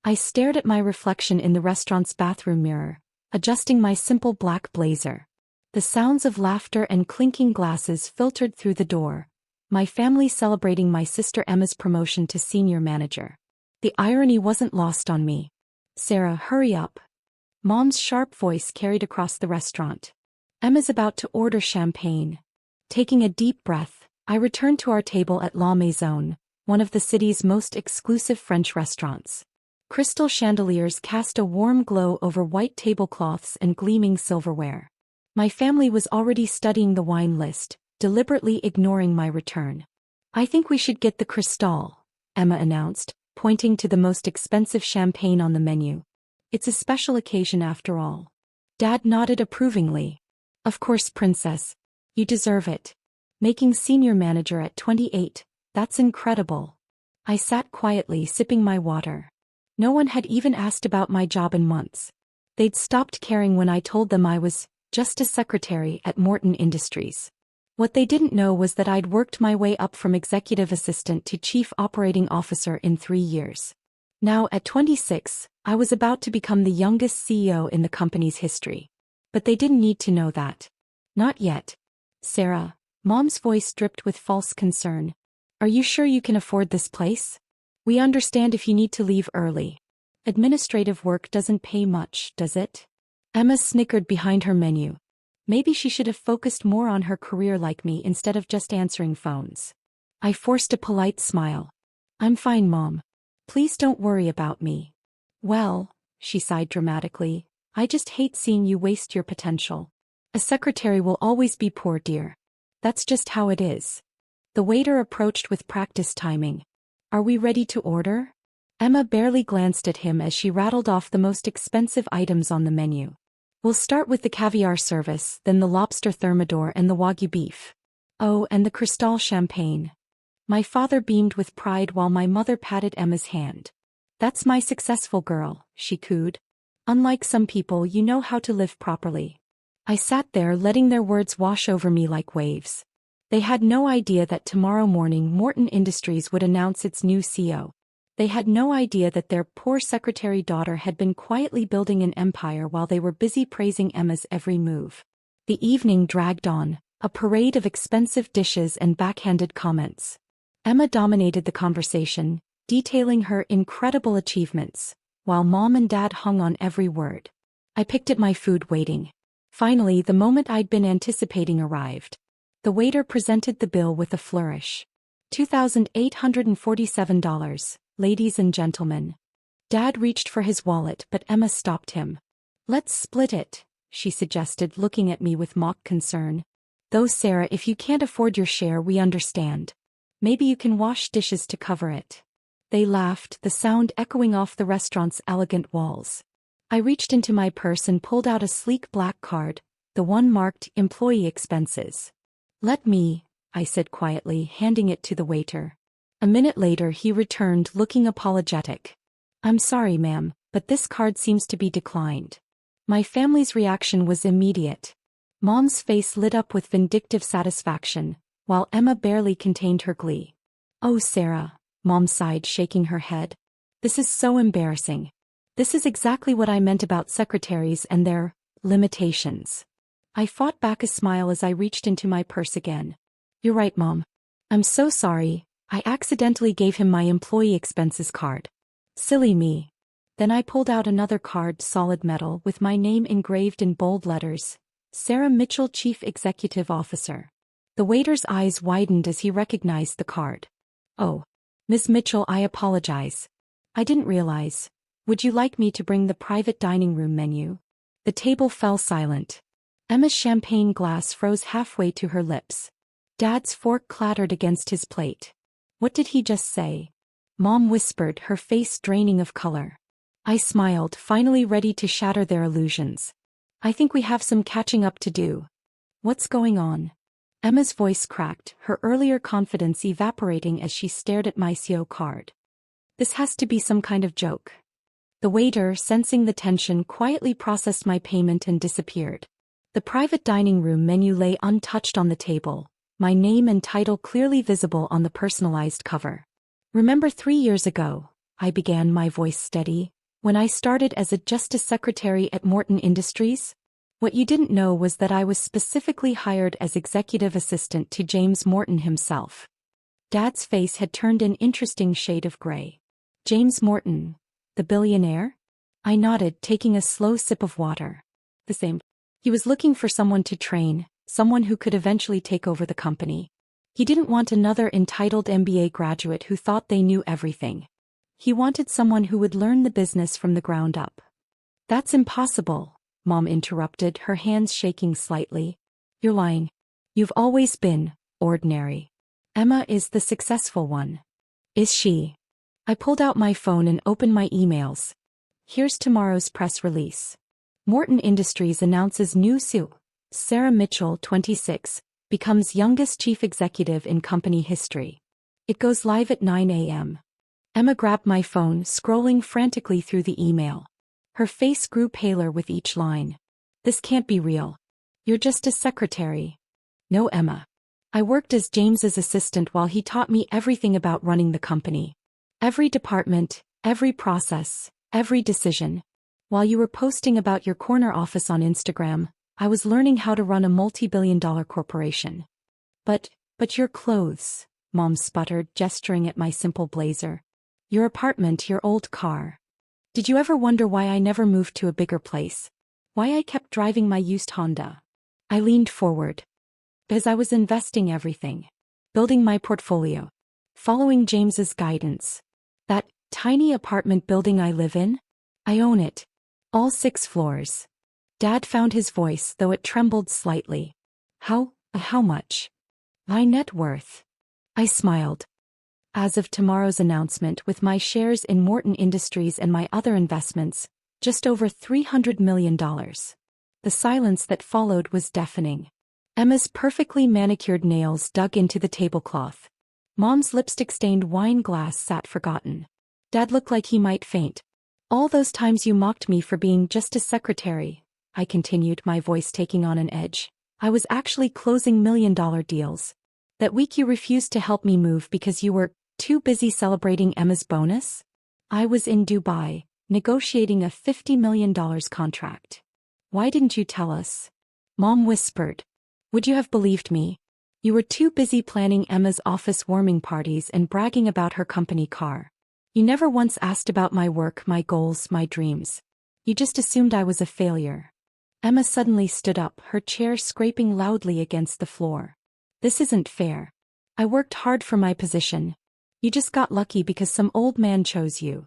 I stared at my reflection in the restaurant's bathroom mirror, adjusting my simple black blazer. The sounds of laughter and clinking glasses filtered through the door, my family celebrating my sister Emma's promotion to senior manager. The irony wasn't lost on me. "Sarah, hurry up." Mom's sharp voice carried across the restaurant. "Emma's about to order champagne." Taking a deep breath, I returned to our table at La Maison, one of the city's most exclusive French restaurants. Crystal chandeliers cast a warm glow over white tablecloths and gleaming silverware. My family was already studying the wine list, deliberately ignoring my return. "I think we should get the Cristal," Emma announced, pointing to the most expensive champagne on the menu. "It's a special occasion after all." Dad nodded approvingly. "Of course, princess. You deserve it. Making senior manager at 28, that's incredible." I sat quietly sipping my water. No one had even asked about my job in months. They'd stopped caring when I told them I was just a secretary at Morton Industries. What they didn't know was that I'd worked my way up from executive assistant to chief operating officer in 3 years. Now, at 26, I was about to become the youngest CEO in the company's history. But they didn't need to know that. Not yet. "Sarah," Mom's voice dripped with false concern. "Are you sure you can afford this place? We understand if you need to leave early. Administrative work doesn't pay much, does it?" Emma snickered behind her menu. Maybe she should have focused more on her career like me instead of just answering phones. I forced a polite smile. "I'm fine, Mom. Please don't worry about me." "Well," she sighed dramatically, "I just hate seeing you waste your potential. A secretary will always be poor, dear. That's just how it is." The waiter approached with practice timing. "Are we ready to order?" Emma barely glanced at him as she rattled off the most expensive items on the menu. "We'll start with the caviar service, then the lobster thermidor and the wagyu beef. Oh, and the Cristal champagne." My father beamed with pride while my mother patted Emma's hand. "That's my successful girl," she cooed. "Unlike some people, you know how to live properly." I sat there letting their words wash over me like waves. They had no idea that tomorrow morning Morton Industries would announce its new CEO. They had no idea that their poor secretary daughter had been quietly building an empire while they were busy praising Emma's every move. The evening dragged on, a parade of expensive dishes and backhanded comments. Emma dominated the conversation, detailing her incredible achievements, while Mom and Dad hung on every word. I picked at my food waiting. Finally, the moment I'd been anticipating arrived. The waiter presented the bill with a flourish. $2,847, ladies and gentlemen. Dad reached for his wallet, but Emma stopped him. "Let's split it," she suggested, looking at me with mock concern. "Though, Sarah, if you can't afford your share, we understand. Maybe you can wash dishes to cover it." They laughed, the sound echoing off the restaurant's elegant walls. I reached into my purse and pulled out a sleek black card, the one marked Employee Expenses. "Let me," I said quietly, handing it to the waiter. A minute later he returned looking apologetic. "I'm sorry, ma'am, but this card seems to be declined." My family's reaction was immediate. Mom's face lit up with vindictive satisfaction, while Emma barely contained her glee. "Oh, Sarah," Mom sighed, shaking her head. "This is so embarrassing. This is exactly what I meant about secretaries and their limitations." I fought back a smile as I reached into my purse again. "You're right, Mom. I'm so sorry. I accidentally gave him my employee expenses card. Silly me." Then I pulled out another card, solid metal, with my name engraved in bold letters. Sarah Mitchell, Chief Executive Officer. The waiter's eyes widened as he recognized the card. "Oh, Miss Mitchell, I apologize. I didn't realize. Would you like me to bring the private dining room menu?" The table fell silent. Emma's champagne glass froze halfway to her lips. Dad's fork clattered against his plate. "What did he just say?" Mom whispered, her face draining of color. I smiled, finally ready to shatter their illusions. "I think we have some catching up to do." "What's going on?" Emma's voice cracked, her earlier confidence evaporating as she stared at my CO card. "This has to be some kind of joke." The waiter, sensing the tension, quietly processed my payment and disappeared. The private dining room menu lay untouched on the table, my name and title clearly visible on the personalized cover. "Remember 3 years ago?" I began, my voice steady. When I started as a justice secretary at Morton Industries? What you didn't know was that I was specifically hired as executive assistant to James Morton himself. Dad's face had turned an interesting shade of gray. James Morton, the billionaire? I nodded, taking a slow sip of water. The same. He was looking for someone to train, someone who could eventually take over the company. He didn't want another entitled MBA graduate who thought they knew everything. He wanted someone who would learn the business from the ground up. That's impossible, Mom interrupted, her hands shaking slightly. You're lying. You've always been ordinary. Emma is the successful one. Is she? I pulled out my phone and opened my emails. Here's tomorrow's press release. Morton Industries announces new CEO, Sarah Mitchell, 26, becomes youngest chief executive in company history. It goes live at 9 a.m. Emma grabbed my phone, scrolling frantically through the email. Her face grew paler with each line. This can't be real. You're just a secretary. No, Emma. I worked as James's assistant while he taught me everything about running the company. Every department, every process, every decision. While you were posting about your corner office on Instagram, I was learning how to run a multi-billion-dollar corporation. But your clothes, Mom sputtered, gesturing at my simple blazer. Your apartment, your old car. Did you ever wonder why I never moved to a bigger place? Why I kept driving my used Honda? I leaned forward. Because I was investing everything. Building my portfolio. Following James's guidance. That tiny apartment building I live in? I own it. All 6 floors. Dad found his voice, though it trembled slightly. How much? My net worth. I smiled. As of tomorrow's announcement, with my shares in Morton Industries and my other investments, just over $300 million. The silence that followed was deafening. Emma's perfectly manicured nails dug into the tablecloth. Mom's lipstick-stained wine glass sat forgotten. Dad looked like he might faint. All those times you mocked me for being just a secretary, I continued, my voice taking on an edge. I was actually closing million-dollar deals. That week you refused to help me move because you were too busy celebrating Emma's bonus? I was in Dubai, negotiating a $50 million contract. Why didn't you tell us? Mom whispered. Would you have believed me? You were too busy planning Emma's office warming parties and bragging about her company car. You never once asked about my work, my goals, my dreams. You just assumed I was a failure. Emma suddenly stood up, her chair scraping loudly against the floor. This isn't fair. I worked hard for my position. You just got lucky because some old man chose you.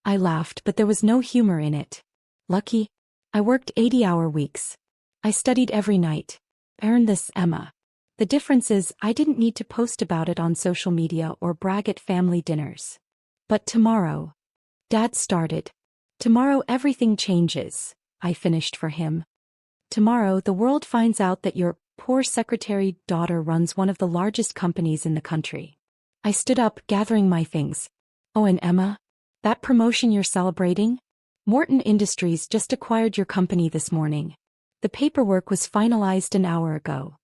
I laughed, but there was no humor in it. Lucky? I worked 80-hour weeks. I studied every night. Earned this, Emma. The difference is, I didn't need to post about it on social media or brag at family dinners. But tomorrow. Dad started. Tomorrow everything changes, I finished for him. Tomorrow the world finds out that your poor secretary daughter runs one of the largest companies in the country. I stood up, gathering my things. Oh, and Emma? That promotion you're celebrating? Morton Industries just acquired your company this morning. The paperwork was finalized an hour ago.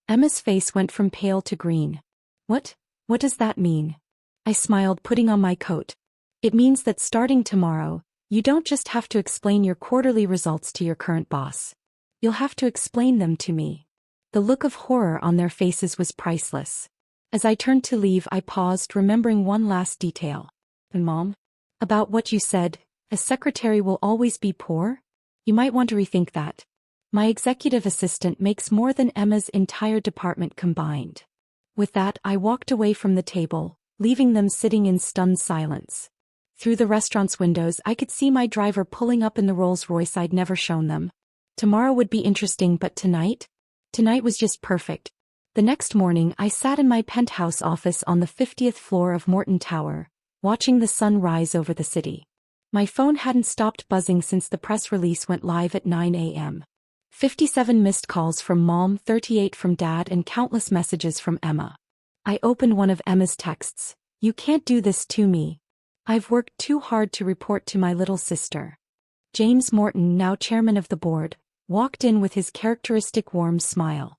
Emma's face went from pale to green. What does that mean? I smiled, putting on my coat. It means that starting tomorrow, you don't just have to explain your quarterly results to your current boss. You'll have to explain them to me. The look of horror on their faces was priceless. As I turned to leave, I paused, remembering one last detail. And Mom? About what you said, a secretary will always be poor? You might want to rethink that. My executive assistant makes more than Emma's entire department combined. With that, I walked away from the table, leaving them sitting in stunned silence. Through the restaurant's windows, I could see my driver pulling up in the Rolls-Royce I'd never shown them. Tomorrow would be interesting, but tonight? Tonight was just perfect. The next morning, I sat in my penthouse office on the 50th floor of Morton Tower, watching the sun rise over the city. My phone hadn't stopped buzzing since the press release went live at 9 a.m. 57 missed calls from Mom, 38 from Dad, and countless messages from Emma. I opened one of Emma's texts. You can't do this to me. I've worked too hard to report to my little sister. James Morton, now chairman of the board, walked in with his characteristic warm smile.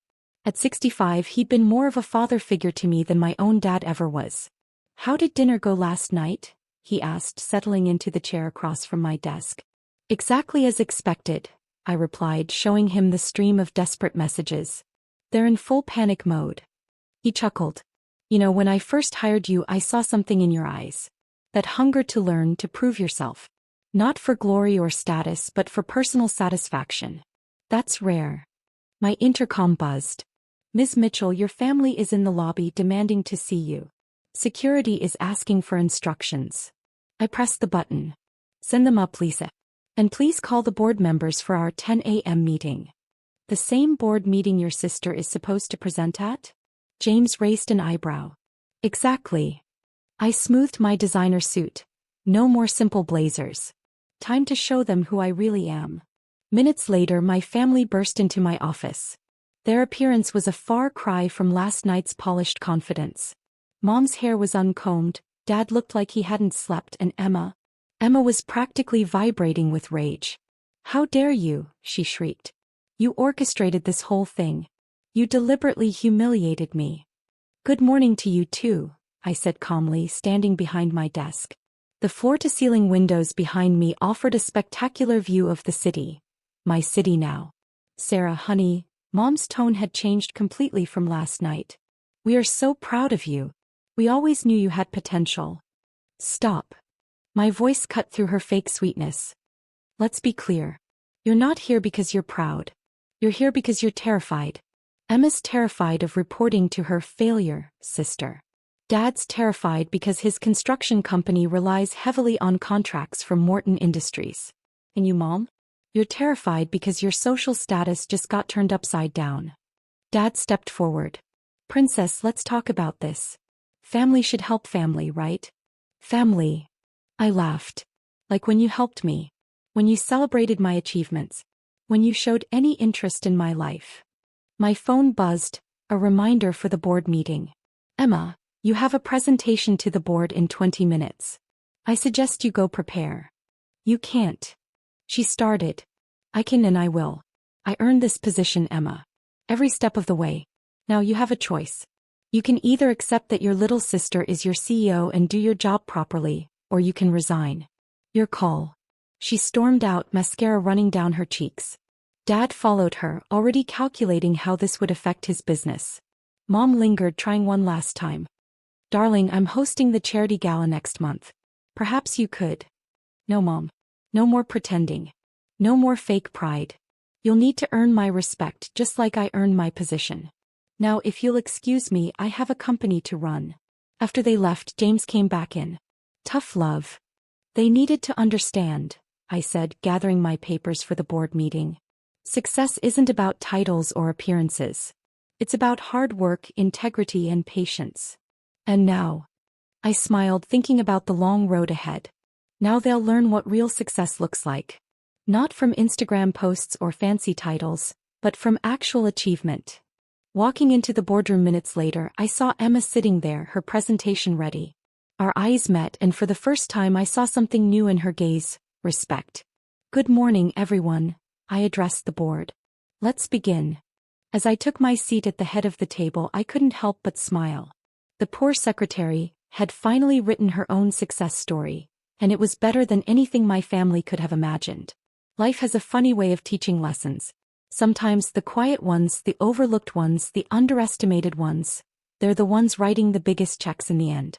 At 65, he'd been more of a father figure to me than my own dad ever was. How did dinner go last night? he asked, settling into the chair across from my desk. Exactly as expected, I replied, showing him the stream of desperate messages. They're in full panic mode. He chuckled. You know, when I first hired you, I saw something in your eyes. That hunger to learn, to prove yourself. Not for glory or status, but for personal satisfaction. That's rare. My intercom buzzed. Ms. Mitchell, your family is in the lobby demanding to see you. Security is asking for instructions. I pressed the button. Send them up, Lisa. And please call the board members for our 10 a.m. meeting. The same board meeting your sister is supposed to present at? James raised an eyebrow. Exactly. I smoothed my designer suit. No more simple blazers. Time to show them who I really am. Minutes later, my family burst into my office. Their appearance was a far cry from last night's polished confidence. Mom's hair was uncombed, Dad looked like he hadn't slept, and Emma was practically vibrating with rage. How dare you, she shrieked. You orchestrated this whole thing. You deliberately humiliated me. Good morning to you too, I said calmly, standing behind my desk. The floor-to-ceiling windows behind me offered a spectacular view of the city. My city now. Sarah, honey, Mom's tone had changed completely from last night. We are so proud of you. We always knew you had potential. Stop. My voice cut through her fake sweetness. Let's be clear. You're not here because you're proud. You're here because you're terrified. Emma's terrified of reporting to her failure, sister. Dad's terrified because his construction company relies heavily on contracts from Morton Industries. And you, Mom? You're terrified because your social status just got turned upside down. Dad stepped forward. Princess, let's talk about this. Family should help family, right? Family. I laughed. Like when you helped me. When you celebrated my achievements. When you showed any interest in my life. My phone buzzed, a reminder for the board meeting. Emma, you have a presentation to the board in 20 minutes. I suggest you go prepare. You can't. She started. I can and I will. I earned this position, Emma. Every step of the way. Now you have a choice. You can either accept that your little sister is your CEO and do your job properly, or you can resign. Your call. She stormed out, mascara running down her cheeks. Dad followed her, already calculating how this would affect his business. Mom lingered, trying one last time. Darling, I'm hosting the charity gala next month. Perhaps you could. No, Mom. No more pretending. No more fake pride. You'll need to earn my respect just like I earned my position. Now if you'll excuse me, I have a company to run. After they left, James came back in. Tough love. They needed to understand, I said, gathering my papers for the board meeting. Success isn't about titles or appearances. It's about hard work, integrity, and patience. And now. I smiled, thinking about the long road ahead. Now they'll learn what real success looks like. Not from Instagram posts or fancy titles, but from actual achievement. Walking into the boardroom minutes later, I saw Emma sitting there, her presentation ready. Our eyes met, and for the first time I saw something new in her gaze: respect. Good morning, everyone, I addressed the board. Let's begin. As I took my seat at the head of the table, I couldn't help but smile. The poor secretary had finally written her own success story, and it was better than anything my family could have imagined. Life has a funny way of teaching lessons. Sometimes the quiet ones, the overlooked ones, the underestimated ones, they're the ones writing the biggest checks in the end.